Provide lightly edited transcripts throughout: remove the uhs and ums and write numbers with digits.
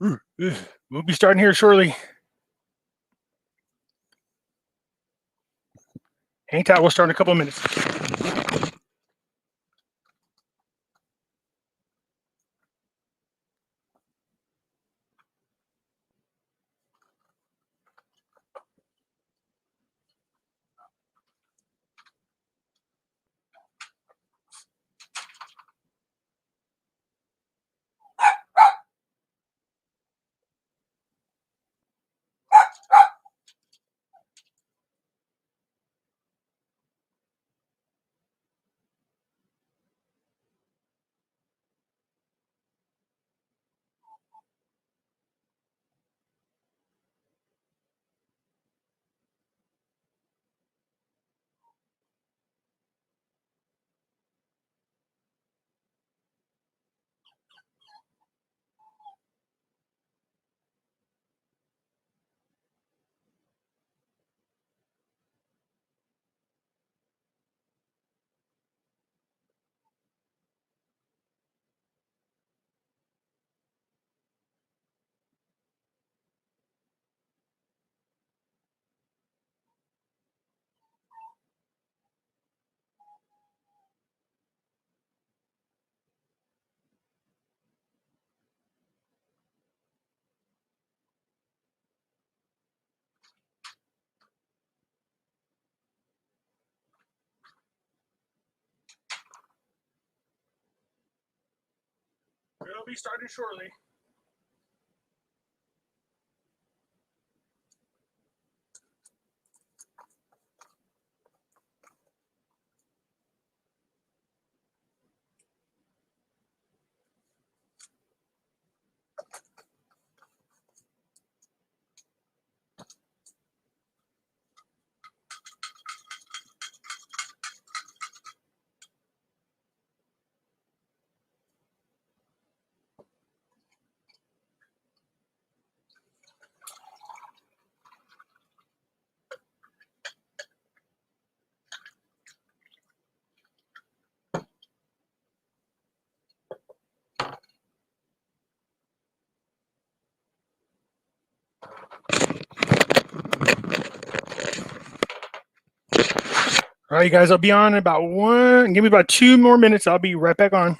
We'll be starting here shortly. Hang tight. We'll start in a couple of minutes. We'll be starting shortly. All right, you guys, I'll be on in about give me about 2 more minutes. I'll be right back on.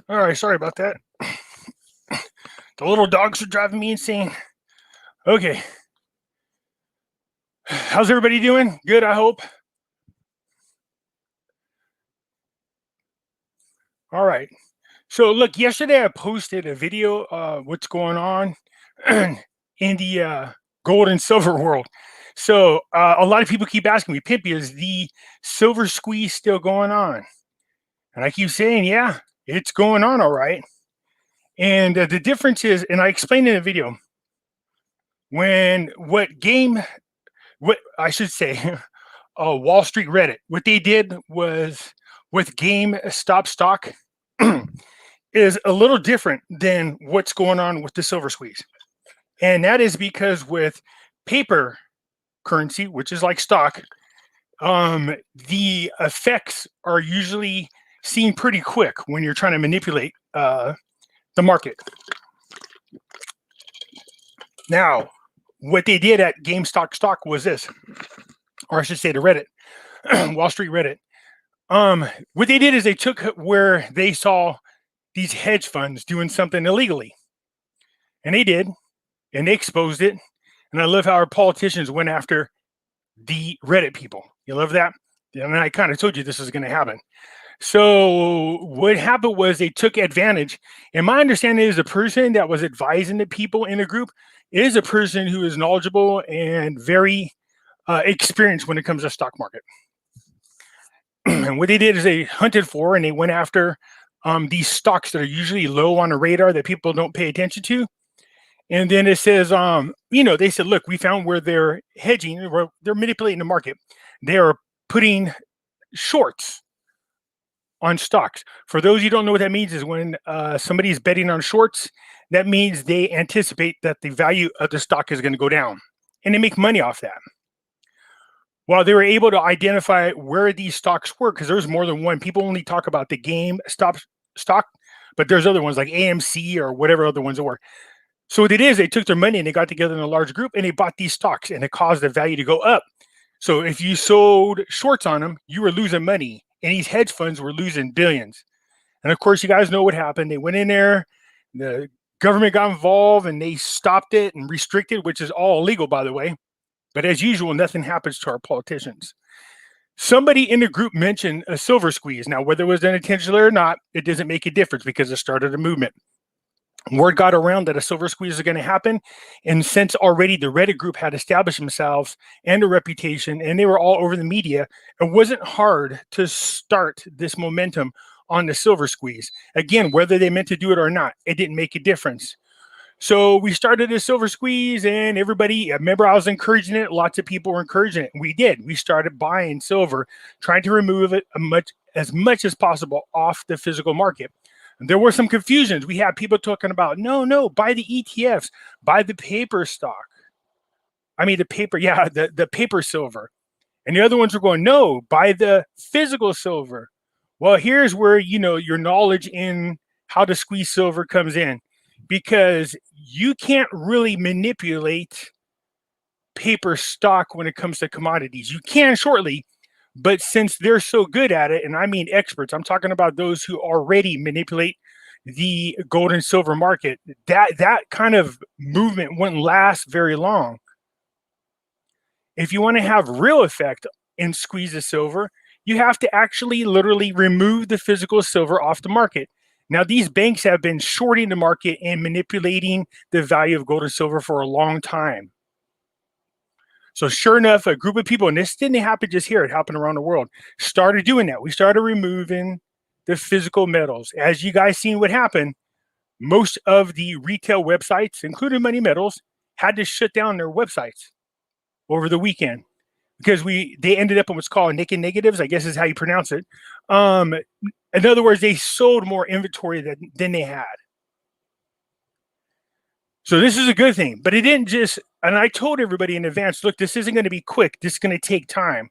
All right, sorry about that. The little dogs are driving me insane. Okay. How's everybody doing? Good, I hope. All right. So look, yesterday I posted a video what's going on in the gold and silver world. So a lot of people keep asking me, Pimpy, is the silver squeeze still going on? And I keep saying, yeah, it's going on all right. And the difference is, and I explained in the video, what I should say, Wall Street Reddit, what they did was with GameStop stock is a little different than what's going on with the silver squeeze. And that is because with paper currency, which is like stock, the effects are usually seen pretty quick when you're trying to manipulate the market. Now, what they did at GameStop stock was this, or I should say the Reddit, Wall Street Reddit. What they did is they took where they saw these hedge funds doing something illegally, and they did, and they exposed it. And I love how our politicians went after the Reddit people. You love that? And I kind of told you this was going to happen. So what happened was they took advantage. And my understanding is the person that was advising the people in the group is a person who is knowledgeable and very experienced when it comes to stock market. And what they did is they hunted for and they went after these stocks that are usually low on the radar that people don't pay attention to. And then it says, they said, look, we found where they're hedging, where they're manipulating the market. They are putting shorts on stocks. For those who don't know what that means is when somebody is betting on shorts, that means they anticipate that the value of the stock is going to go down, and they make money off that. Well, they were able to identify where these stocks were because there's more than one. People only talk about the GameStop stock, but there's other ones like AMC or whatever other ones there were. So what it is, they took their money and they got together in a large group and they bought these stocks and it caused the value to go up. So if you sold shorts on them, you were losing money, and these hedge funds were losing billions. And of course, you guys know what happened. They went in there, the government got involved and they stopped it and restricted, which is all illegal, by the way. But as usual, nothing happens to our politicians. Somebody in the group mentioned a silver squeeze. Now, whether it was unintentional or not, it doesn't make a difference because it started a movement. Word got around that a silver squeeze is going to happen. And since already the Reddit group had established themselves and a reputation, and they were all over the media, it wasn't hard to start this momentum on the silver squeeze. Again, whether they meant to do it or not, it didn't make a difference. So we started a silver squeeze, and everybody, I remember I was encouraging it. Lots of people were encouraging it. We did. We started buying silver, trying to remove it as much as possible off the physical market. There were some confusions. We had people talking about, no, buy the ETFs, buy the paper stock. I mean, the paper silver. And the other ones were going, no, buy the physical silver. Well, here's where, your knowledge in how to squeeze silver comes in, because you can't really manipulate paper stock when it comes to commodities. You can shortly, but since they're so good at it, and I mean experts, I'm talking about those who already manipulate the gold and silver market, that kind of movement wouldn't last very long. If you want to have real effect in squeeze of silver, you have to actually literally remove the physical silver off the market. Now, these banks have been shorting the market and manipulating the value of gold and silver for a long time. So sure enough, a group of people, and this didn't happen just here, it happened around the world, started doing that. We started removing the physical metals. As you guys seen what happened, most of the retail websites, including Money Metals, had to shut down their websites over the weekend because they ended up in what's called naked negatives, I guess is how you pronounce it. In other words, they sold more inventory than they had. So this is a good thing, but it didn't just, and I told everybody in advance, look, this isn't going to be quick. This is going to take time.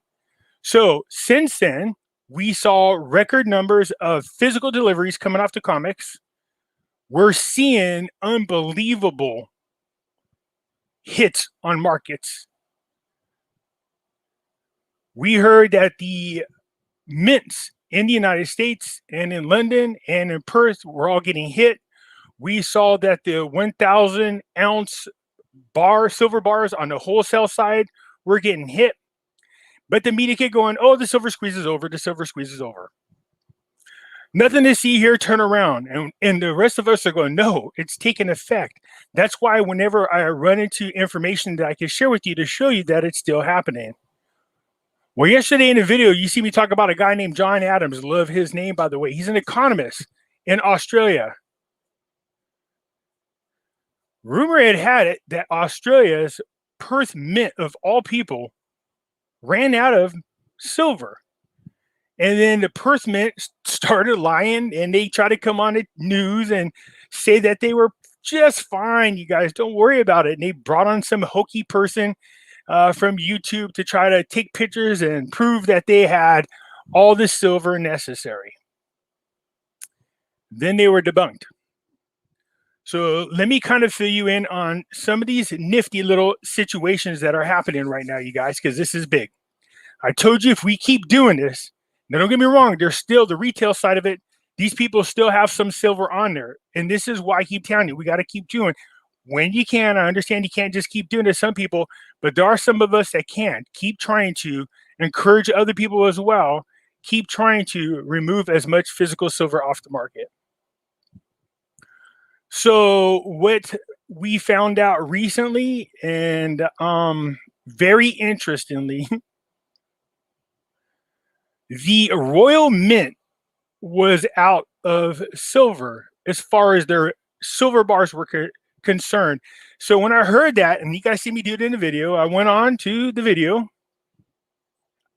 So since then, we saw record numbers of physical deliveries coming off the comics. We're seeing unbelievable hits on markets. We heard that the mints in the United States and in London and in Perth were all getting hit. We saw that the 1,000 ounce silver bars on the wholesale side were getting hit. But the media kept going, oh, the silver squeeze is over. The silver squeeze is over. Nothing to see here, turn around. And the rest of us are going, no, it's taking effect. That's why whenever I run into information that I can share with you to show you that it's still happening. Well, yesterday in the video, you see me talk about a guy named John Adams. Love his name, by the way. He's an economist in Australia. Rumor had it that Australia's Perth Mint, of all people, ran out of silver. And then the Perth Mint started lying, and they tried to come on the news and say that they were just fine. You guys don't worry about it. And they brought on some hokey person from YouTube to try to take pictures and prove that they had all the silver necessary. Then they were debunked. So let me kind of fill you in on some of these nifty little situations that are happening right now, you guys, because this is big. I told you if we keep doing this, now don't get me wrong, there's still the retail side of it. These people still have some silver on there. And this is why I keep telling you, we got to keep doing when you can. I understand you can't just keep doing it, some people, but there are some of us that can. Keep trying to encourage other people as well. Keep trying to remove as much physical silver off the market. So what we found out recently, and very interestingly, the Royal Mint was out of silver as far as their silver bars were concerned. So when I heard that, and you guys see me do it in the video, I went on to the video.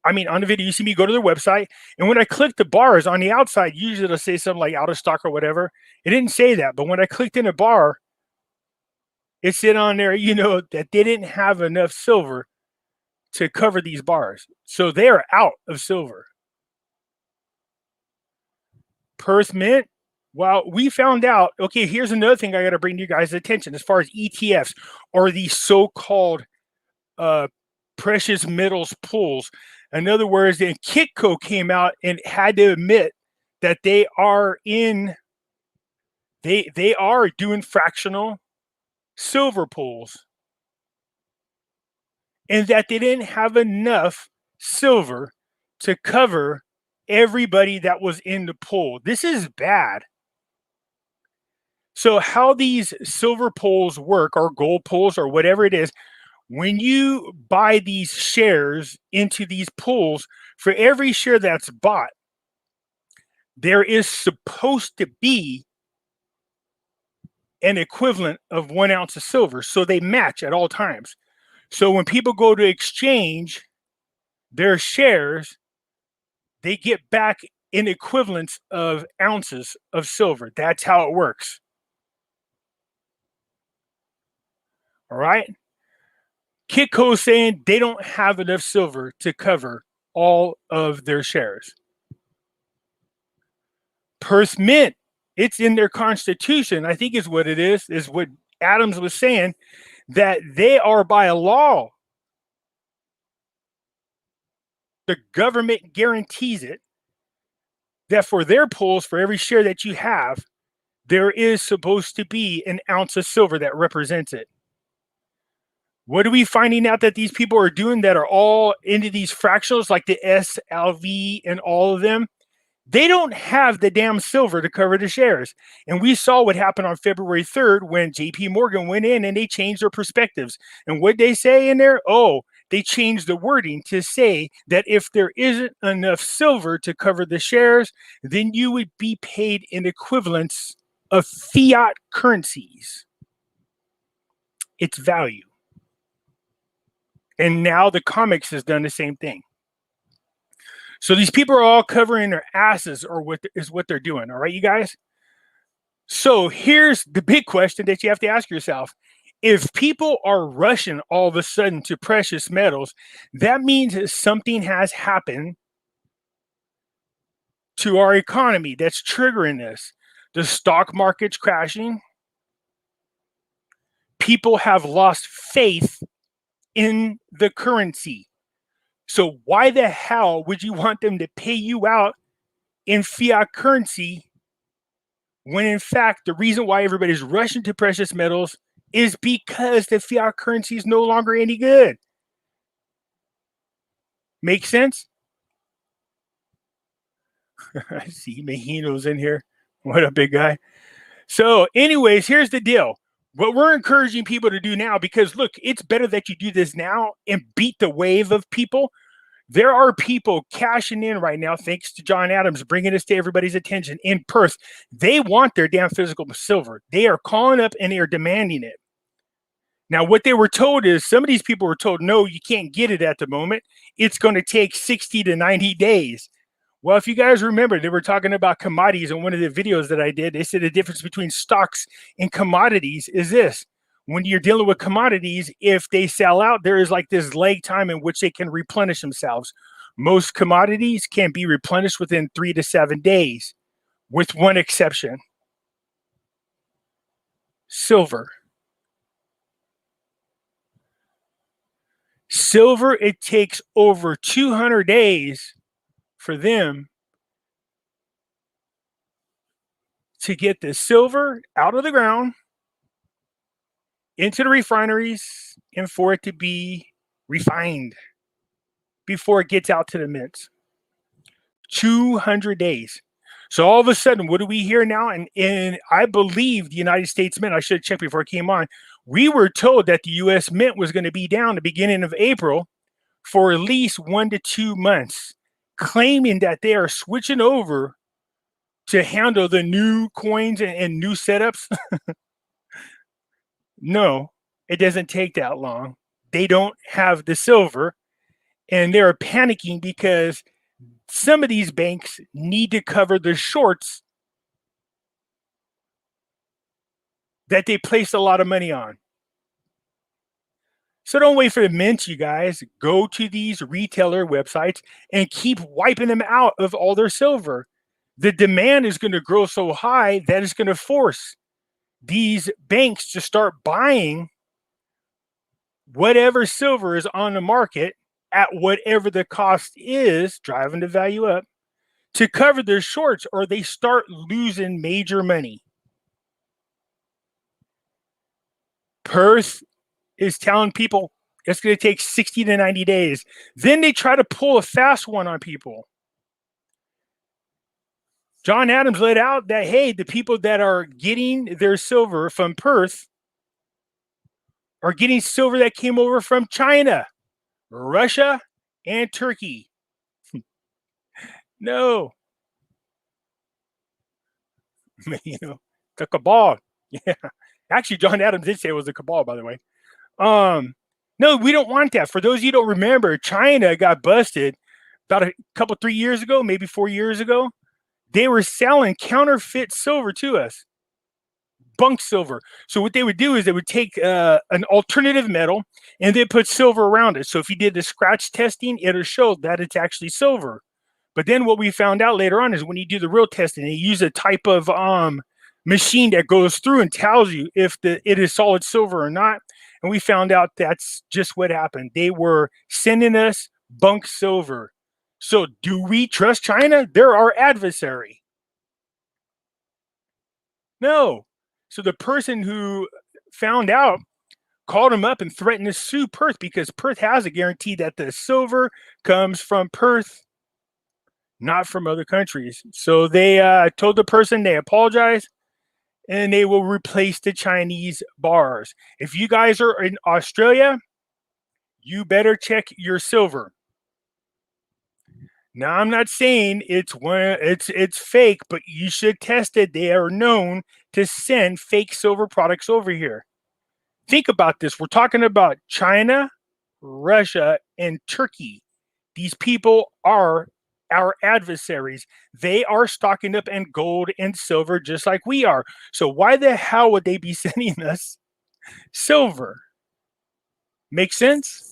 On the video, you see me go to their website, and when I clicked the bars on the outside, usually it'll say something like out of stock or whatever. It didn't say that, but when I clicked in a bar, it said on there, that they didn't have enough silver to cover these bars. So they are out of silver. Perth Mint, well, we found out, okay, here's another thing I got to bring to you guys' attention as far as ETFs, or the so-called precious metals pools. In other words, then Kitco came out and had to admit that they are doing fractional silver pools, and that they didn't have enough silver to cover everybody that was in the pool. This is bad. So how these silver pools work, or gold pools, or whatever it is, when you buy these shares into these pools, for every share that's bought, there is supposed to be an equivalent of 1 ounce of silver. So they match at all times. So when people go to exchange their shares, they get back in equivalents of ounces of silver. That's how it works. All right. Kitco is saying they don't have enough silver to cover all of their shares. Perth Mint, it's in their constitution, I think is what it is what Adams was saying, that they are by a law. The government guarantees it, that for their pools, for every share that you have, there is supposed to be an ounce of silver that represents it. What are we finding out that these people are doing that are all into these fractionals, like the SLV and all of them? They don't have the damn silver to cover the shares. And we saw what happened on February 3rd when JP Morgan went in and they changed their perspectives. And what they say in there? Oh, they changed the wording to say that if there isn't enough silver to cover the shares, then you would be paid in equivalents of fiat currencies, its value. And now the COMEX has done the same thing. So these people are all covering their asses, or what they're doing. All right, you guys? So here's the big question that you have to ask yourself. If people are rushing all of a sudden to precious metals, that means that something has happened to our economy that's triggering this. The stock market's crashing. People have lost faith in the currency. So why the hell would you want them to pay you out in fiat currency when in fact the reason why everybody's rushing to precious metals is because the fiat currency is no longer any good? Make sense? I see Mahino's in here. What a big guy. So anyways, here's the deal. What we're encouraging people to do now, because look, it's better that you do this now and beat the wave of people. There are people cashing in right now, thanks to John Adams, bringing this to everybody's attention in Perth. They want their damn physical silver. They are calling up and they are demanding it. Now, what they were told is some of these people were told, no, you can't get it at the moment. It's going to take 60 to 90 days. Well, if you guys remember, they were talking about commodities in one of the videos that I did. They said the difference between stocks and commodities is this. When you're dealing with commodities, if they sell out, there is like this lag time in which they can replenish themselves. Most commodities can be replenished within 3 to 7 days, with one exception: silver. Silver, it takes over 200 days for them to get the silver out of the ground into the refineries and for it to be refined before it gets out to the mints. 200 days. So all of a sudden, what do we hear now? And I believe the United States Mint, I should have checked before I came on, we were told that the US Mint was going to be down the beginning of April for at least 1 to 2 months, claiming that they are switching over to handle the new coins and new setups. No, it doesn't take that long. They don't have the silver, and they're panicking because some of these banks need to cover the shorts that they placed a lot of money on. So don't wait for the mint, you guys. Go to these retailer websites and keep wiping them out of all their silver. The demand is going to grow so high that it's going to force these banks to start buying whatever silver is on the market at whatever the cost is, driving the value up, to cover their shorts, or they start losing major money. Perth is telling people it's going to take 60 to 90 days. Then they try to pull a fast one on people. John Adams let out that, hey, the people that are getting their silver from Perth are getting silver that came over from China, Russia, and Turkey. No. The cabal. Yeah. Actually, John Adams did say it was a cabal, by the way. No, we don't want that. For those of you who don't remember, China got busted about a couple, 3 years ago, maybe 4 years ago. They were selling counterfeit silver to us, bunk silver. So what they would do is they would take an alternative metal and they put silver around it. So if you did the scratch testing, it'll show that it's actually silver. But then what we found out later on is when you do the real testing, they use a type of machine that goes through and tells you if it is solid silver or not. And we found out that's just what happened. They were sending us bunk silver. So do we trust China? They're our adversary. No. So the person who found out called him up and threatened to sue Perth because Perth has a guarantee that the silver comes from Perth, not from other countries. So they told the person they apologize and they will replace the Chinese bars. If you guys are in Australia, you better check your silver. Now, I'm not saying it's fake, but you should test it. They are known to send fake silver products over here. Think about this. We're talking about China, Russia, and Turkey. These people are our adversaries. They are stocking up in gold and silver just like we are. So why the hell would they be sending us silver? Make sense?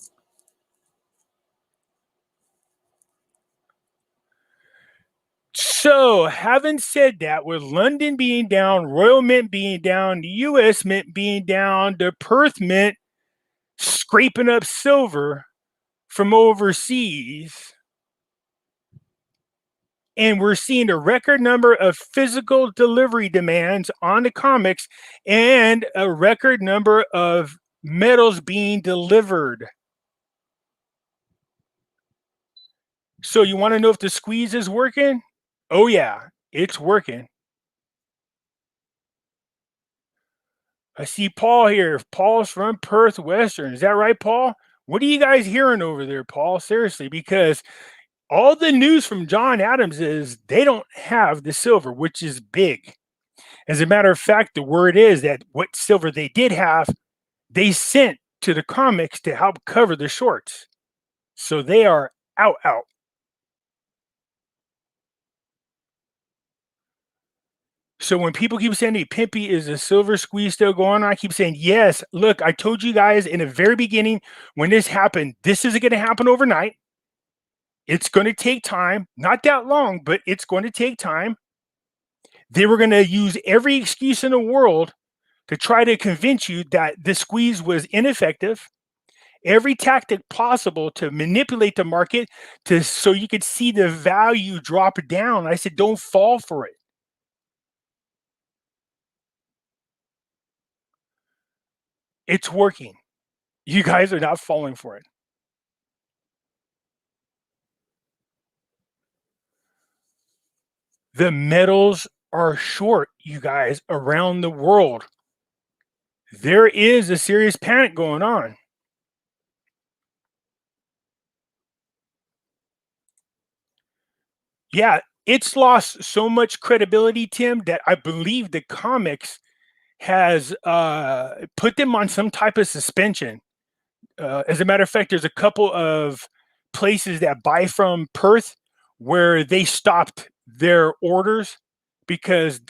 So, having said that, with London being down, Royal Mint being down, the US Mint being down, the Perth Mint scraping up silver from overseas, and we're seeing a record number of physical delivery demands on the comics and a record number of metals being delivered. So, you want to know if the squeeze is working? Oh, yeah, it's working. I see Paul here. Paul's from Perth Western. Is that right, Paul? What are you guys hearing over there, Paul? Seriously, because all the news from John Adams is they don't have the silver, which is big. As a matter of fact, the word is that what silver they did have they sent to the comics to help cover the shorts. So they are out. So when people keep saying, "Hey, Pimpy, is a silver squeeze still going on?" I keep saying, "Yes. Look, I told you guys in the very beginning when this happened, this isn't going to happen overnight. It's going to take time, not that long, but it's going to take time." They were going to use every excuse in the world to try to convince you that the squeeze was ineffective, every tactic possible to manipulate the market to so you could see the value drop down. I said, don't fall for it. It's working. You guys are not falling for it. The metals are short, you guys, around the world. There is a serious panic going on. Yeah, it's lost so much credibility, Tim, that I believe the comics has put them on some type of suspension. As a matter of fact, there's a couple of places that buy from Perth where they stopped their orders because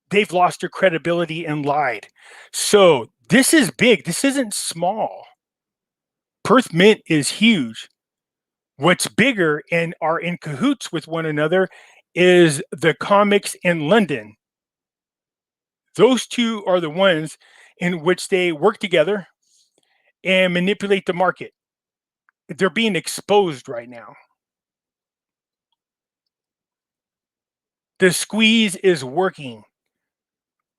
they've lost their credibility and lied. So this is big. This isn't small. Perth Mint is huge. What's bigger and are in cahoots with one another is the comics in London. Those two are the ones in which they work together and manipulate the market. They're being exposed right now. The squeeze is working.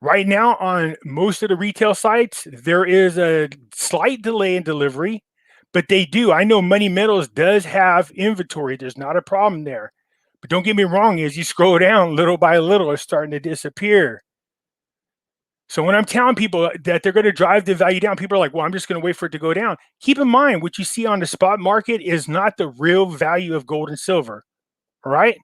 Right now on most of the retail sites, there is a slight delay in delivery, but they do. I know Money Metals does have inventory. There's not a problem there. But don't get me wrong, as you scroll down, little by little, it's starting to disappear. So when I'm telling people that they're going to drive the value down, people are like, well, I'm just going to wait for it to go down. Keep in mind, what you see on the spot market is not the real value of gold and silver. All right.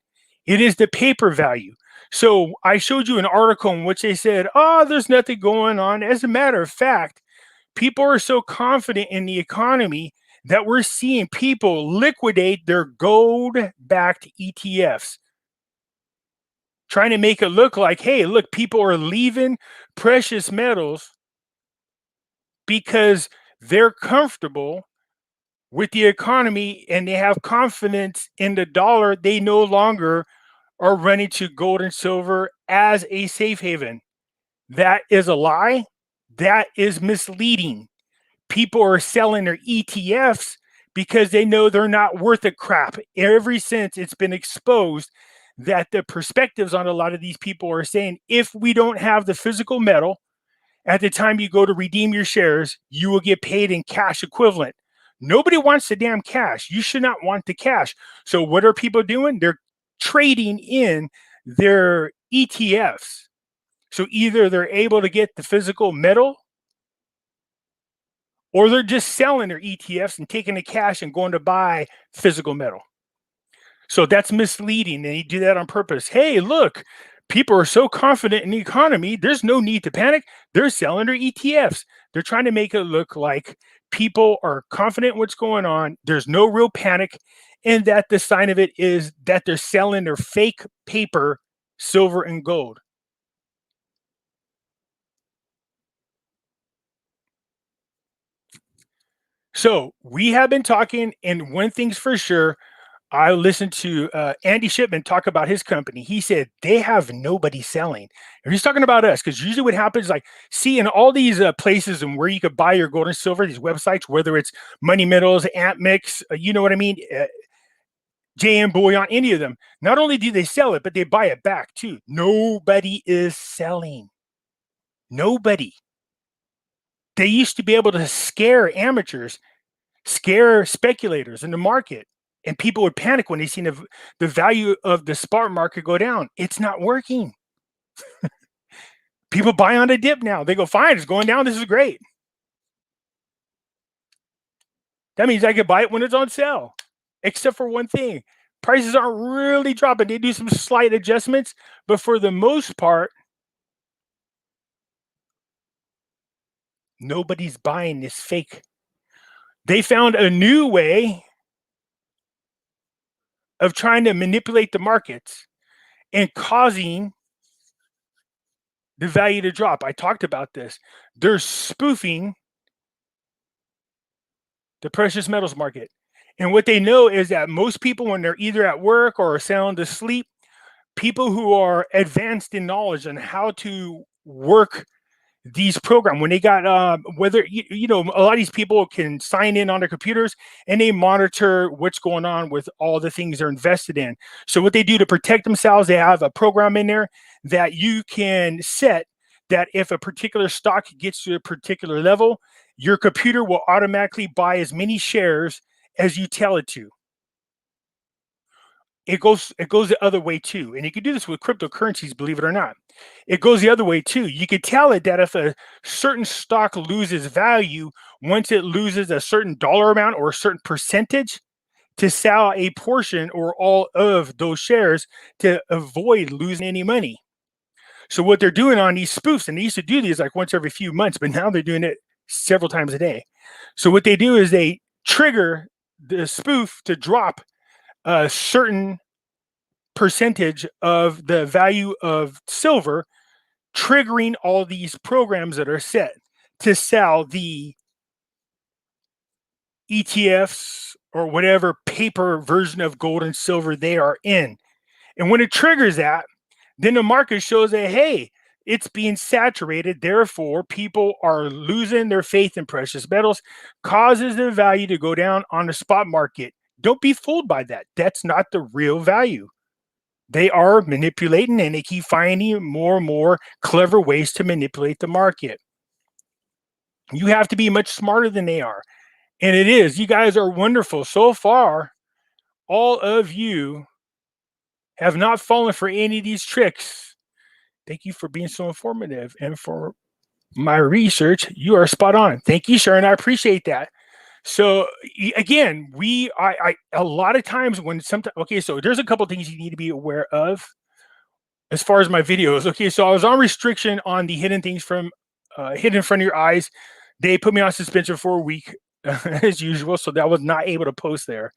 It is the paper value. So I showed you an article in which they said, oh, there's nothing going on. As a matter of fact, people are so confident in the economy that we're seeing people liquidate their gold backed ETFs, trying to make it look like, hey, look, people are leaving precious metals because they're comfortable with the economy and they have confidence in the dollar. They no longer are running to gold and silver as a safe haven. That is a lie. That is misleading. People are selling their ETFs because they know they're not worth a crap. Ever since it's been exposed that the perspectives on a lot of these people are saying, if we don't have the physical metal, at the time you go to redeem your shares, you will get paid in cash equivalent. Nobody wants the damn cash. You should not want the cash. So what are people doing? They're trading in their ETFs. So either they're able to get the physical metal or they're just selling their ETFs and taking the cash and going to buy physical metal. So that's misleading. And you do that on purpose. Hey, look, people are so confident in the economy, there's no need to panic. They're selling their ETFs. They're trying to make it look like people are confident in what's going on. There's no real panic. And that the sign of it is that they're selling their fake paper, silver and gold. So we have been talking, and one thing's for sure, I listened to Andy Shipman talk about his company. He said they have nobody selling. And he's talking about us because usually what happens, like, see, in all these places and where you could buy your gold and silver, these websites, whether it's Money Metals, AntMix, you know what I mean, JM Bullion, any of them. Not only do they sell it, but they buy it back too. Nobody is selling. Nobody. They used to be able to scare amateurs, scare speculators in the market, and people would panic when they seen the value of the spot market go down. It's not working. People buy on a dip now. They go, fine, it's going down. This is great. That means I could buy it when it's on sale, except for one thing. Prices aren't really dropping. They do some slight adjustments, but for the most part, Nobody's buying this fake. They found a new way of trying to manipulate the markets and causing the value to drop. I talked about this. They're spoofing the precious metals market. And what they know is that most people, when they're either at work or sound asleep, people who are advanced in knowledge on how to work these programs, when they got whether you know, a lot of these people can sign in on their computers and they monitor what's going on with all the things they're invested in. So what they do to protect themselves, they have a program in there that you can set that if a particular stock gets to a particular level, your computer will automatically buy as many shares as you tell it to. It goes the other way too, and you can do this with cryptocurrencies, believe it or not. It goes the other way too. You could tell it that if a certain stock loses value, once it loses a certain dollar amount or a certain percentage, to sell a portion or all of those shares to avoid losing any money. So what they're doing on these spoofs, and they used to do these like once every few months, but now they're doing it several times a day. So what they do is they trigger the spoof to drop a certain percentage of the value of silver, triggering all these programs that are set to sell the ETFs or whatever paper version of gold and silver they are in. And when it triggers that, then the market shows that, hey, it's being saturated. Therefore, people are losing their faith in precious metals, causes their value to go down on the spot market. Don't be fooled by that. That's not the real value. They are manipulating, and they keep finding more and more clever ways to manipulate the market. You have to be much smarter than they are. And it is. You guys are wonderful. So far, all of you have not fallen for any of these tricks. Thank you for being so informative. And for my research, you are spot on. Thank you, Sharon. I appreciate that. So again, I a lot of times when sometimes, okay, so there's a couple things you need to be aware of as far as my videos. Okay, so I was on restriction on the hidden things from hidden in front of your eyes. They put me on suspension for a week as usual, so that I was not able to post there.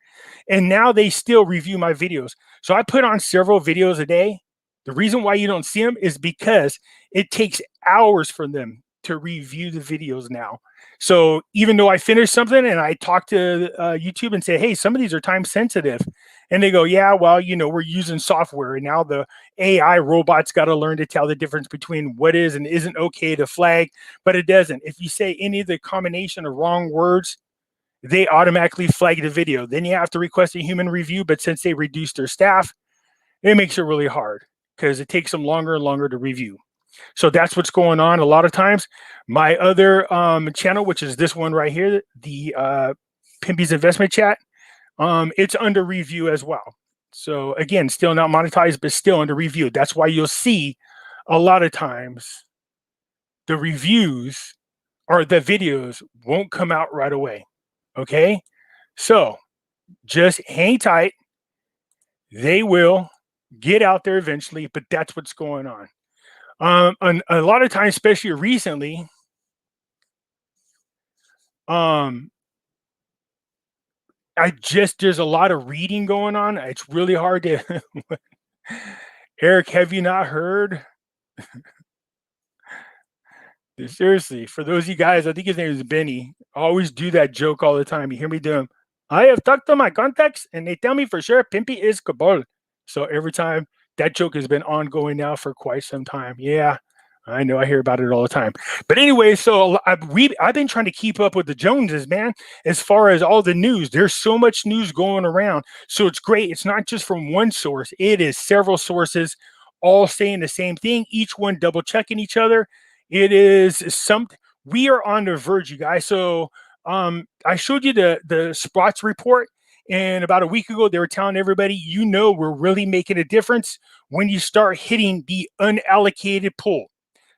And now they still review my videos. So I put on several videos a day. The reason why you don't see them is because it takes hours for them to review the videos now. So even though I finish something and I talk to YouTube and say, hey, some of these are time sensitive. And they go, yeah, well, you know, we're using software. And now the AI robots got to learn to tell the difference between what is and isn't okay to flag, but it doesn't. If you say any of the combination of wrong words, they automatically flag the video. Then you have to request a human review. But since they reduced their staff, it makes it really hard because it takes them longer and longer to review. So that's what's going on a lot of times. My other channel, which is this one right here, the Pimpy's Investment Chat, it's under review as well. So again, still not monetized, but still under review. That's why you'll see a lot of times the reviews or the videos won't come out right away. Okay, so just hang tight. They will get out there eventually, but that's what's going on. And a lot of times, especially recently, there's a lot of reading going on. It's really hard to Eric, have you not heard? Seriously, for those of you guys, I think his name is Benny. I always do that joke all the time. You hear me do them. I have talked to my contacts and they tell me for sure Pimpy is Cabal. So every time, that joke has been ongoing now for quite some time. Yeah, I know. I hear about it all the time. But anyway, so I've been trying to keep up with the Joneses, man, as far as all the news. There's so much news going around. So it's great. It's not just from one source. It is several sources all saying the same thing, each one double checking each other. It is something. We are on the verge, you guys. So I showed you the Sprots report. And about a week ago, they were telling everybody, you know, we're really making a difference when you start hitting the unallocated pool.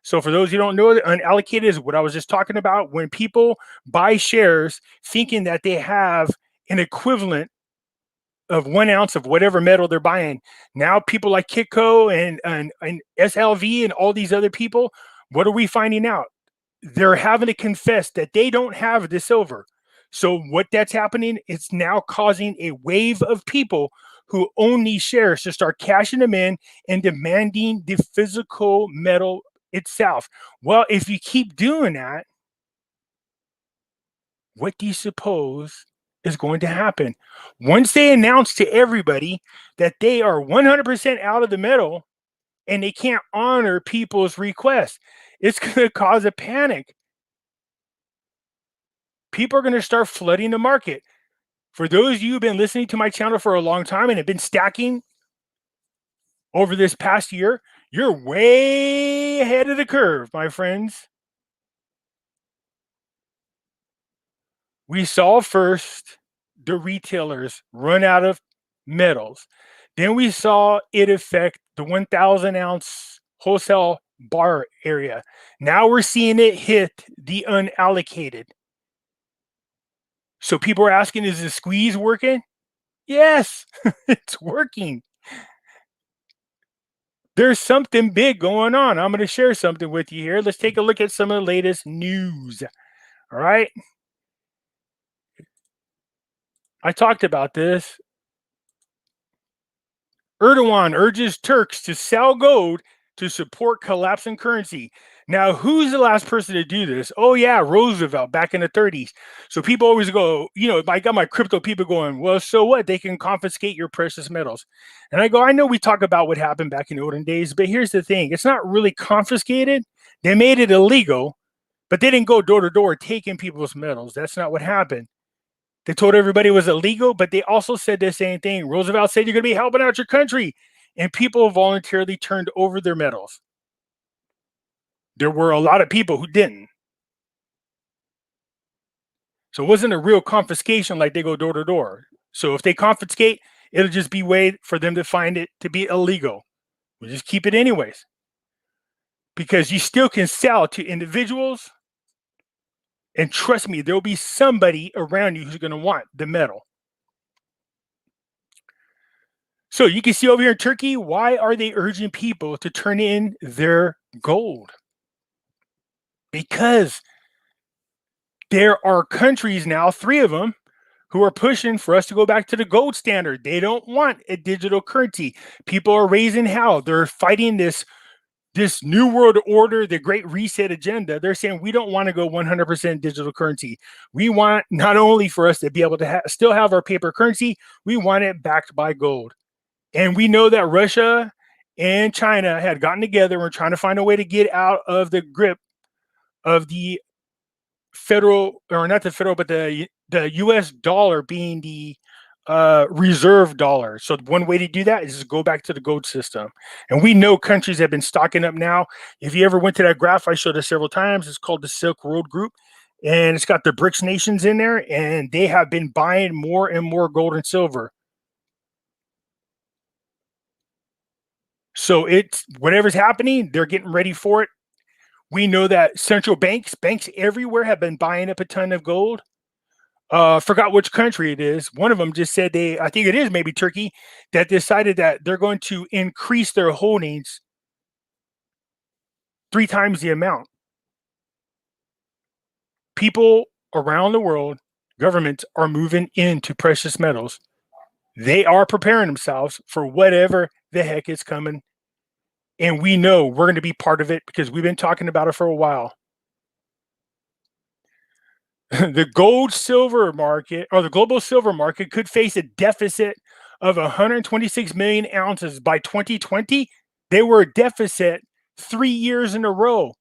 So for those who don't know, the unallocated is what I was just talking about. When people buy shares thinking that they have an equivalent of 1 ounce of whatever metal they're buying. Now people like Kitco and SLV and all these other people, what are we finding out? they're having to confess that they don't have the silver. So what that's happening, it's now causing a wave of people who own these shares to start cashing them in and demanding the physical metal itself. Well, if you keep doing that, what do you suppose is going to happen? Once they announce to everybody that they are 100% out of the metal and they can't honor people's requests, it's going to cause a panic. People are going to start flooding the market. For those of you who've been listening to my channel for a long time and have been stacking over this past year, you're way ahead of the curve, my friends. We saw first the retailers run out of metals. Then we saw it affect the 1,000 ounce wholesale bar area. Now we're seeing it hit the unallocated. So people are asking, is the squeeze working? Yes, it's working. There's something big going on. I'm going to share something with you here. Let's take a look at some of the latest news. All right. I talked about this. Erdogan urges Turks to sell gold to support collapsing currency. Now, who's the last person to do this? Oh, yeah, Roosevelt back in the 30s. So people always go, I got my crypto people going, well, so what? They can confiscate your precious metals. And I go, I know we talk about what happened back in the olden days, but here's the thing. It's not really confiscated. They made it illegal, but they didn't go door to door taking people's metals. That's not what happened. They told everybody it was illegal, but they also said the same thing. Roosevelt said, you're going to be helping out your country. And people voluntarily turned over their medals. There were a lot of people who didn't. So it wasn't a real confiscation like they go door to door. So if they confiscate, it'll just be a way for them to find it to be illegal. We'll just keep it anyways. Because you still can sell to individuals. And trust me, there'll be somebody around you who's going to want the metal. So you can see over here in Turkey, why are they urging people to turn in their gold? Because there are countries now, 3 of them, who are pushing for us to go back to the gold standard. They don't want a digital currency. People are raising hell. They're fighting this new world order, the great reset agenda. They're saying we don't want to go 100% digital currency. We want not only for us to be able to still have our paper currency, we want it backed by gold. And we know that Russia and China had gotten together and were trying to find a way to get out of the grip of the federal, or not the federal, but the US dollar being the reserve dollar. So one way to do that is just go back to the gold system. And we know countries have been stocking up now. If you ever went to that graph, I showed it several times. It's called the Silk Road Group. And it's got the BRICS nations in there, and they have been buying more and more gold and silver. So it's whatever's happening, they're getting ready for it. We know that central banks everywhere have been buying up a ton of gold. Forgot which country it is. One of them just said I think it is maybe Turkey, that decided that they're going to increase their holdings 3 times the amount. People around the world, governments are moving into precious metals. They are preparing themselves for whatever the heck is coming. And we know we're going to be part of it because we've been talking about it for a while. The gold silver market, or the global silver market, could face a deficit of 126 million ounces by 2020. They were a deficit 3 years in a row.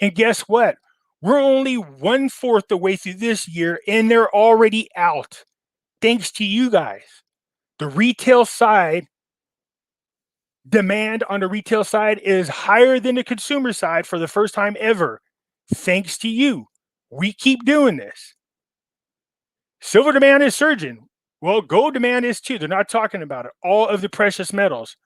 And guess what? We're only 1/4 the way through this year, and they're already out. Thanks to you guys. The retail side, demand on the retail side is higher than the consumer side for the first time ever. Thanks to you. We keep doing this. Silver demand is surging. Well, gold demand is too. They're not talking about it. All of the precious metals.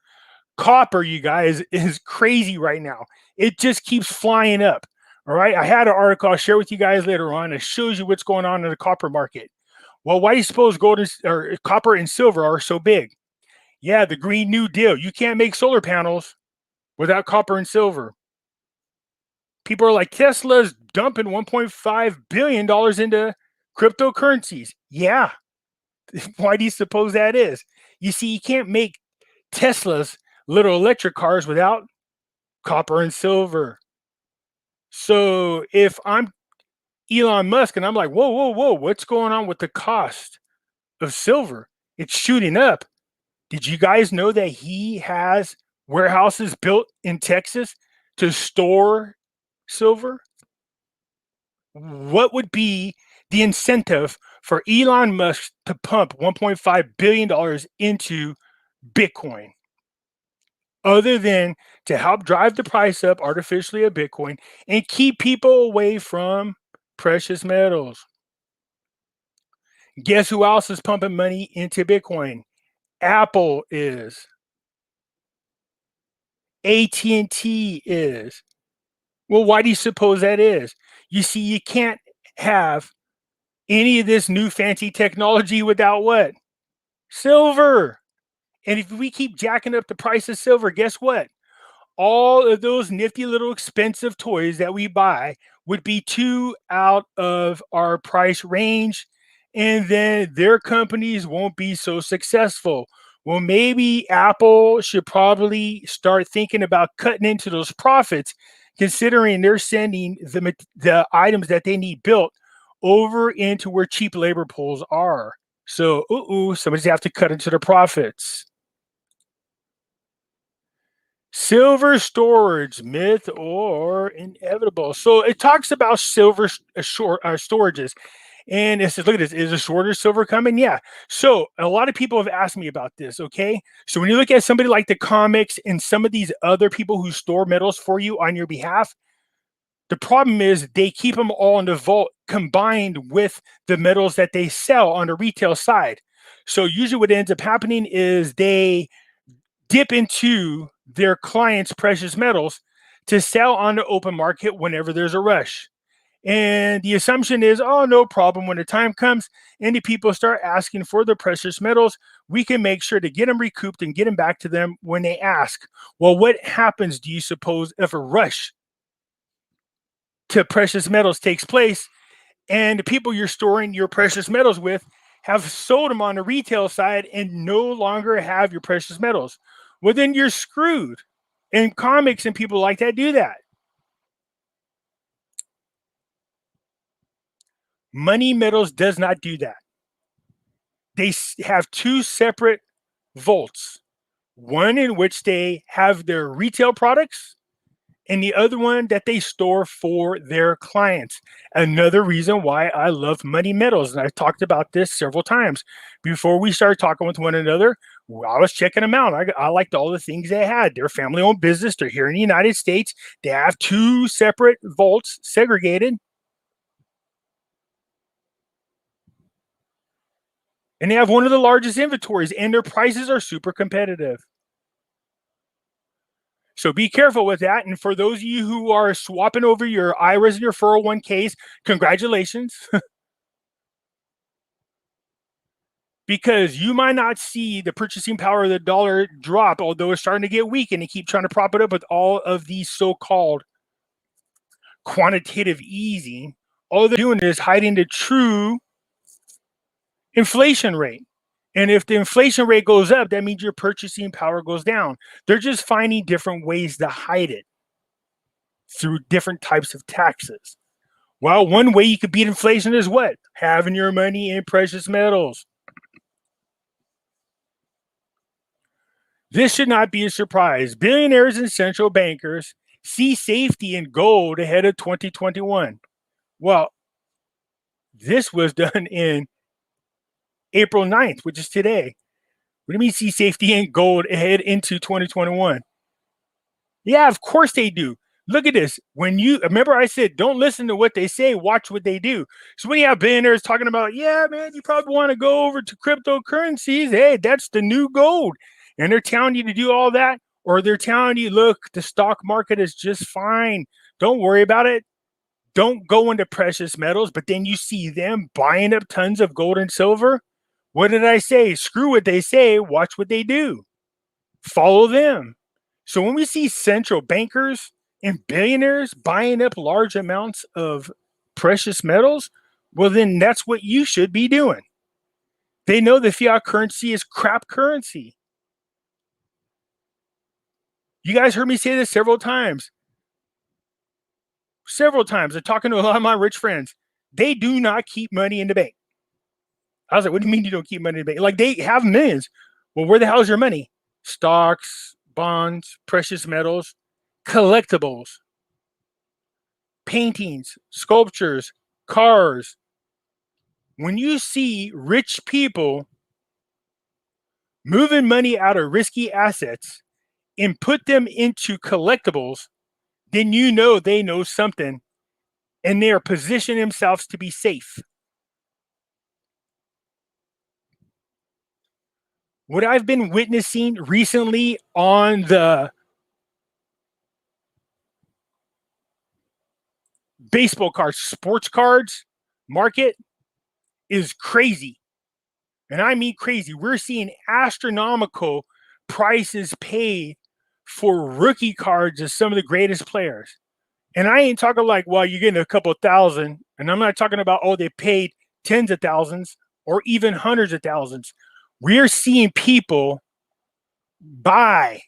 Copper, you guys, is crazy right now. It just keeps flying up. All right. I had an article I'll share with you guys later on. It shows you what's going on in the copper market. Well, why do you suppose copper and silver are so big? Yeah, the Green New Deal. You can't make solar panels without copper and silver. People are like, Tesla's dumping $1.5 billion into cryptocurrencies. Yeah. Why do you suppose that is? You see, you can't make Tesla's little electric cars without copper and silver. So if I'm Elon Musk and I'm like, whoa, whoa, whoa, what's going on with the cost of silver? It's shooting up. Did you guys know that he has warehouses built in Texas to store silver? What would be the incentive for Elon Musk to pump $1.5 billion into Bitcoin other than to help drive the price up artificially of Bitcoin and keep people away from precious metals? Guess who else is pumping money into Bitcoin? Apple is. AT&T is. Well, why do you suppose that is? You see, you can't have any of this new fancy technology without what? Silver. And if we keep jacking up the price of silver, guess what? All of those nifty little expensive toys that we buy would be too out of our price range, and then their companies won't be so successful. Well, maybe Apple should probably start thinking about cutting into those profits, considering they're sending the items that they need built over into where cheap labor pools are. So, somebody's have to cut into the profits. Silver storage, myth or inevitable? So it talks about silver storages. And it says, look at this. Is a shorter silver coming? Yeah. So a lot of people have asked me about this. Okay. So when you look at somebody like the comics and some of these other people who store metals for you on your behalf, the problem is they keep them all in the vault combined with the metals that they sell on the retail side. So usually what ends up happening is they dip into their clients' precious metals to sell on the open market whenever there's a rush. And the assumption is, oh, no problem. When the time comes and the people start asking for the precious metals, we can make sure to get them recouped and get them back to them when they ask. Well, what happens, do you suppose, if a rush to precious metals takes place and the people you're storing your precious metals with have sold them on the retail side and no longer have your precious metals? Well, then you're screwed. And comics and people like that do that. Money Metals does not do that. They have two separate vaults, one in which they have their retail products and the other one that they store for their clients. Another reason why I love Money Metals, and I've talked about this several times. Before we started talking with one another, I was checking them out. I liked all the things they had. They're family-owned business. They're here in the United States. They have two separate vaults, segregated. And they have one of the largest inventories, and their prices are super competitive. So be careful with that. And for those of you who are swapping over your IRAs and your 401ks, congratulations. Because you might not see the purchasing power of the dollar drop, although it's starting to get weak, and they keep trying to prop it up with all of these so-called quantitative easing. All they're doing is hiding the true inflation rate. And if the inflation rate goes up, that means your purchasing power goes down. They're just finding different ways to hide it through different types of taxes. Well, one way you could beat inflation is what? Having your money in precious metals. This should not be a surprise. Billionaires and central bankers see safety in gold ahead of 2021. Well, this was done in April 9th, which is today. What do you mean see safety in gold ahead into 2021? Yeah, of course they do. Look at this. When you remember, I said, don't listen to what they say, watch what they do. So when you have billionaires talking about, yeah, man, you probably want to go over to cryptocurrencies. Hey, that's the new gold. And they're telling you to do all that, or they're telling you, look, the stock market is just fine. Don't worry about it. Don't go into precious metals. But then you see them buying up tons of gold and silver. What did I say? Screw what they say. Watch what they do. Follow them. So when we see central bankers and billionaires buying up large amounts of precious metals, well, then that's what you should be doing. They know the fiat currency is crap currency. You guys heard me say this several times. Several times. I'm talking to a lot of my rich friends. They do not keep money in the bank. I was like, what do you mean you don't keep money in the bank? Like, they have millions. Well, where the hell is your money? Stocks, bonds, precious metals, collectibles, paintings, sculptures, cars. When you see rich people moving money out of risky assets and put them into collectibles, then you know they know something and they are positioning themselves to be safe. What I've been witnessing recently on the baseball cards, sports cards market is crazy. And I mean crazy. We're seeing astronomical prices paid for rookie cards of some of the greatest players. And I ain't talking like, well, you're getting a couple thousand. And I'm not talking about, oh, they paid tens of thousands or even hundreds of thousands. We're seeing people buy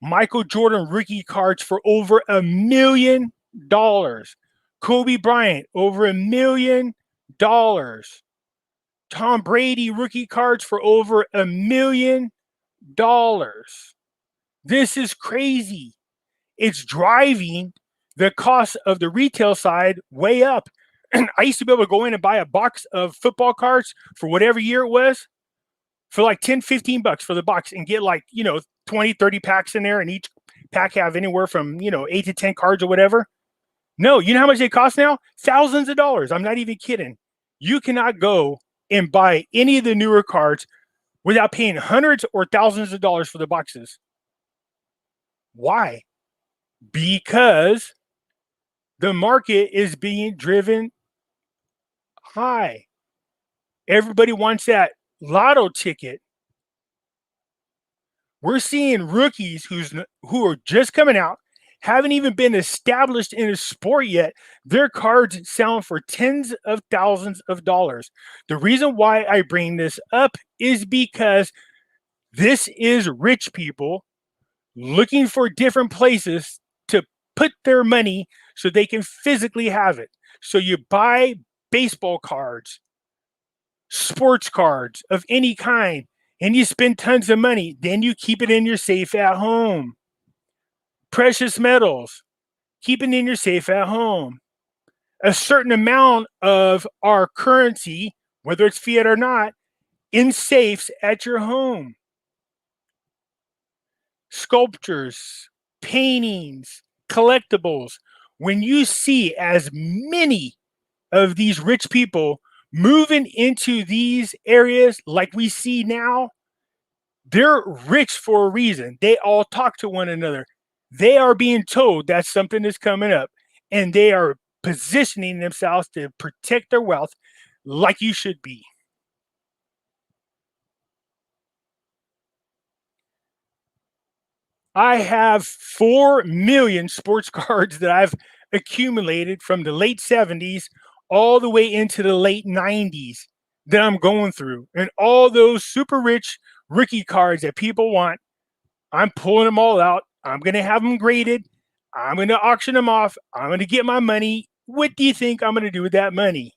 Michael Jordan rookie cards for over $1 million. Kobe Bryant, over $1 million. Tom Brady rookie cards for over $1 million. This is crazy. It's driving the cost of the retail side way up. I used to be able to go in and buy a box of football cards for whatever year it was for like 10, 15 bucks for the box and get like, 20, 30 packs in there, and each pack have anywhere from, 8 to 10 cards or whatever. No, you know how much they cost now? Thousands of dollars. I'm not even kidding. You cannot go and buy any of the newer cards without paying hundreds or thousands of dollars for the boxes. Why? Because the market is being driven high. Everybody wants that lotto ticket. We're seeing rookies who are just coming out, haven't even been established in a sport yet. Their cards sell for tens of thousands of dollars. The reason why I bring this up is because this is rich people looking for different places to put their money so they can physically have it. So you buy baseball cards, sports cards of any kind, and you spend tons of money. Then you keep it in your safe at home. Precious metals, keep it in your safe at home. A certain amount of our currency, whether it's fiat or not, in safes at your home. Sculptures, paintings, collectibles. When you see as many of these rich people moving into these areas like we see now, they're rich for a reason. They all talk to one another. They are being told that something is coming up, and they are positioning themselves to protect their wealth like you should be. I have 4 million sports cards that I've accumulated from the late 70s all the way into the late 90s that I'm going through. And all those super rich rookie cards that people want, I'm pulling them all out. I'm going to have them graded. I'm going to auction them off. I'm going to get my money. What do you think I'm going to do with that money?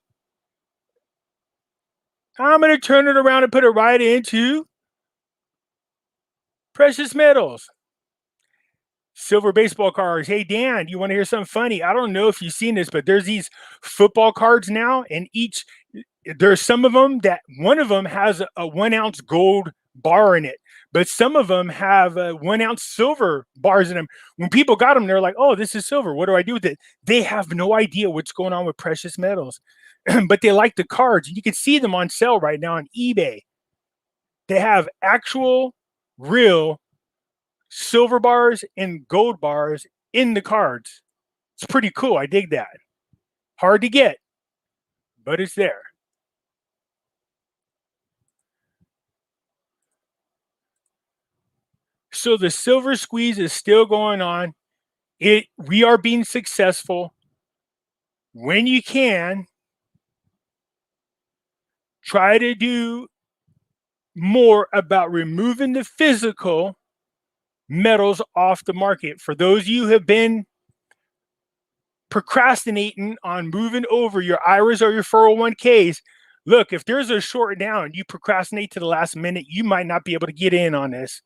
I'm going to turn it around and put it right into precious metals. Silver baseball cards. Hey, Dan, you want to hear something funny? I don't know if you've seen this, but there's these football cards now, and there's some of them that one of them has a 1 ounce gold bar in it, but some of them have 1 ounce silver bars in them. When people got them, they're like, oh, this is silver. What do I do with it? They have no idea what's going on with precious metals, but they like the cards. You can see them on sale right now on eBay. They have actual, real silver bars and gold bars in the cards. It's pretty cool. I dig that. Hard to get, but it's there. So the silver squeeze is still going on. We are being successful. When you can, try to do more about removing the physical metals off the market. For those of you who have been procrastinating on moving over your IRAs or your 401ks, look, if there's a short down, you procrastinate to the last minute, you might not be able to get in on this.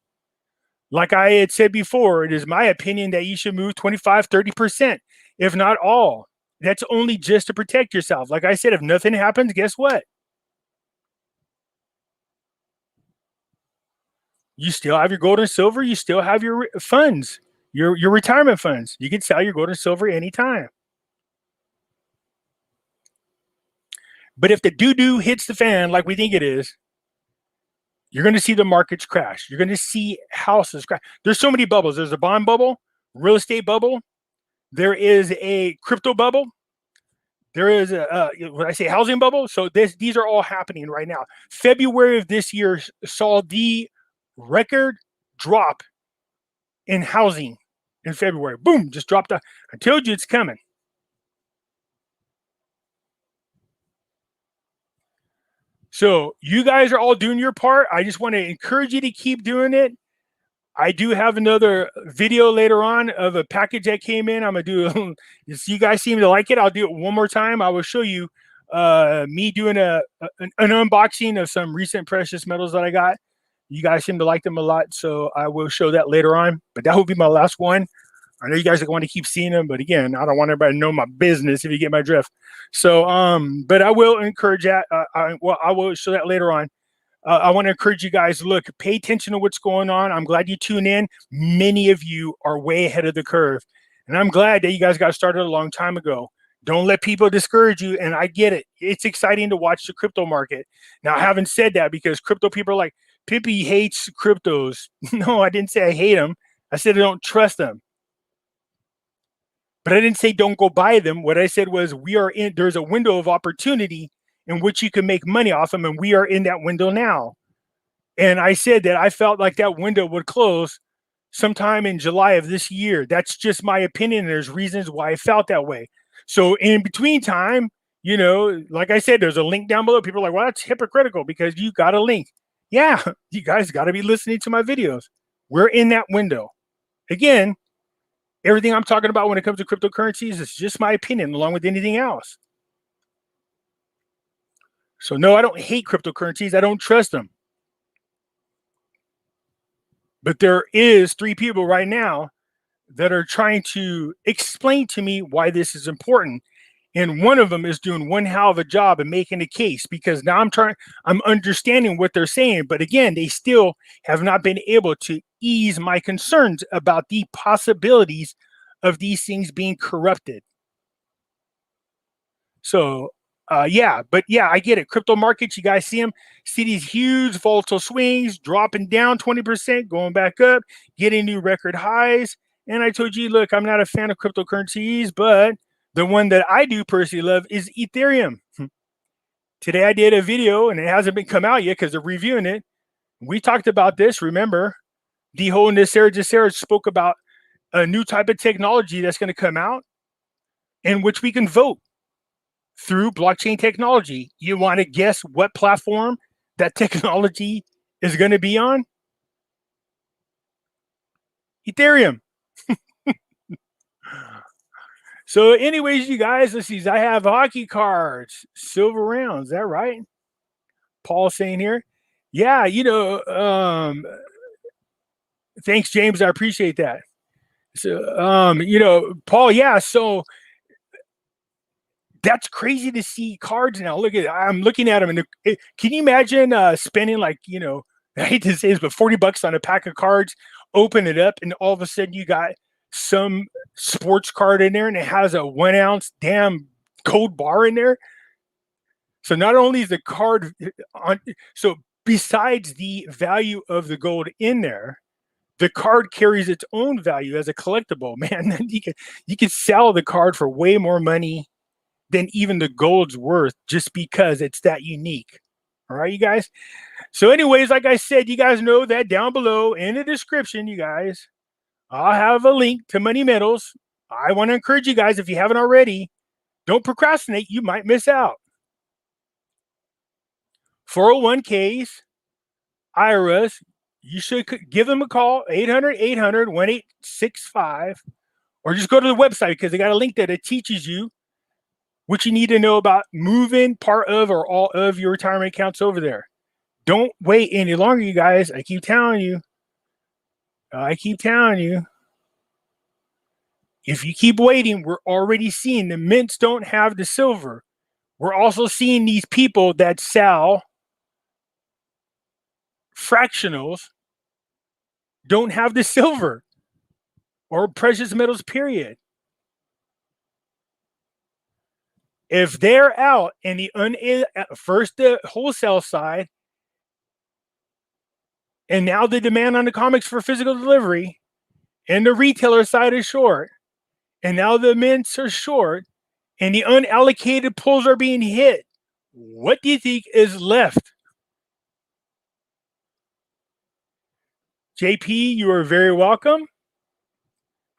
Like I had said before, it is my opinion that you should move 25, 30%, if not all. That's only just to protect yourself. Like I said, if nothing happens, guess what? You still have your gold and silver. You still have your funds, your retirement funds. You can sell your gold and silver anytime. But if the doo-doo hits the fan like we think it is, you're going to see the markets crash. You're going to see houses crash. There's so many bubbles. There's a bond bubble, real estate bubble. There is a crypto bubble. There is when I say housing bubble. So these are all happening right now. February of this year saw the record drop in housing in February. Boom, just dropped. I told you it's coming. So you guys are all doing your part. I just want to encourage you to keep doing it. I do have another video later on of a package that came in. I'm going to do, you guys seem to like it. I'll do it one more time. I will show you me doing an unboxing of some recent precious metals that I got. You guys seem to like them a lot, so I will show that later on. But that will be my last one. I know you guys are going to keep seeing them, but again, I don't want everybody to know my business, if you get my drift. So, but I will encourage that. I will show that later on. I want to encourage you guys, look, pay attention to what's going on. I'm glad you tune in. Many of you are way ahead of the curve. And I'm glad that you guys got started a long time ago. Don't let people discourage you. And I get it. It's exciting to watch the crypto market. Now, I haven't said that because crypto people are like, Pimpy hates cryptos. No, I didn't say I hate them. I said I don't trust them. But I didn't say don't go buy them. What I said was there's a window of opportunity in which you can make money off them, and we are in that window now. And I said that I felt like that window would close sometime in July of this year. That's just my opinion. There's reasons why I felt that way. So in between time, like I said, there's a link down below. People are like, well, that's hypocritical because you got a link. Yeah, you guys got to be listening to my videos. We're in that window. Again, everything I'm talking about when it comes to cryptocurrencies is just my opinion, along with anything else. So no, I don't hate cryptocurrencies. I don't trust them. But there is 3 people right now that are trying to explain to me why this is important. And one of them is doing one hell of a job and making a case, because now I'm understanding what they're saying. But again, they still have not been able to ease my concerns about the possibilities of these things being corrupted. So, I get it. Crypto markets, you guys see these huge volatile swings, dropping down 20%, going back up, getting new record highs. And I told you, look, I'm not a fan of cryptocurrencies, but the one that I do personally love is Ethereum. Today I did a video, and it hasn't been come out yet because they're reviewing it. We talked about this. Remember, the whole Nasser spoke about a new type of technology that's going to come out in which we can vote through blockchain technology. You want to guess what platform that technology is going to be on? Ethereum. So anyways, you guys, let's see. I have hockey cards, silver rounds. Is that right? Paul saying here. Yeah, thanks, James. I appreciate that. So, Paul, yeah. So that's crazy to see cards now. I'm looking at them, and can you imagine spending I hate to say this, but $40 on a pack of cards, open it up, and all of a sudden you got some sports card in there, and it has a 1 ounce damn gold bar in there. So not only is the card so besides the value of the gold in there, the card carries its own value as a collectible. Man, then you can sell the card for way more money than even the gold's worth, just because it's that unique. All right, you guys. So, anyways, like I said, you guys know that down below in the description, you guys, I'll have a link to Money Metals. I want to encourage you guys, if you haven't already, don't procrastinate. You might miss out. 401ks, IRAs, you should give them a call, 800-800-1865, or just go to the website because they got a link there that teaches you what you need to know about moving part of or all of your retirement accounts over there. Don't wait any longer, you guys. I keep telling you. If you keep waiting, we're already seeing the mints don't have the silver. We're also seeing these people that sell fractionals don't have the silver or precious metals, period. If they're out in the first the wholesale side, and now the demand on the comics for physical delivery, and the retailer side is short, and now the mints are short, and the unallocated pools are being hit, what do you think is left? JP, you are very welcome.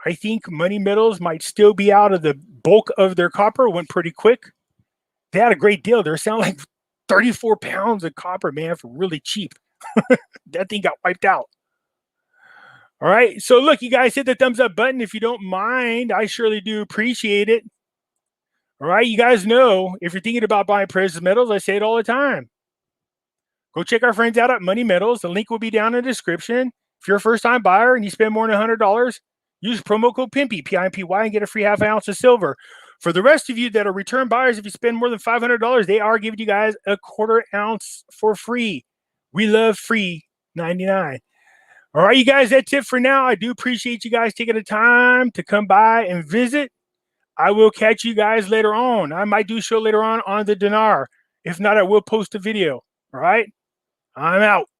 I think Money Metals might still be out of the bulk of their copper. Went pretty quick. They had a great deal. They're selling like 34 pounds of copper, man, for really cheap. That thing got wiped out. All right. So look, you guys hit the thumbs up button if you don't mind. I surely do appreciate it. All right. You guys know if you're thinking about buying precious metals, I say it all the time. Go check our friends out at Money Metals. The link will be down in the description. If you're a first-time buyer and you spend more than $100, use promo code PIMPY, P-I-M-P-Y, and get a free half ounce of silver. For the rest of you that are return buyers, if you spend more than $500, they are giving you guys a quarter ounce for free. We love free 99. All right, you guys, that's it for now. I do appreciate you guys taking the time to come by and visit. I will catch you guys later on. I might do a show later on the dinar. If not, I will post a video. All right, I'm out.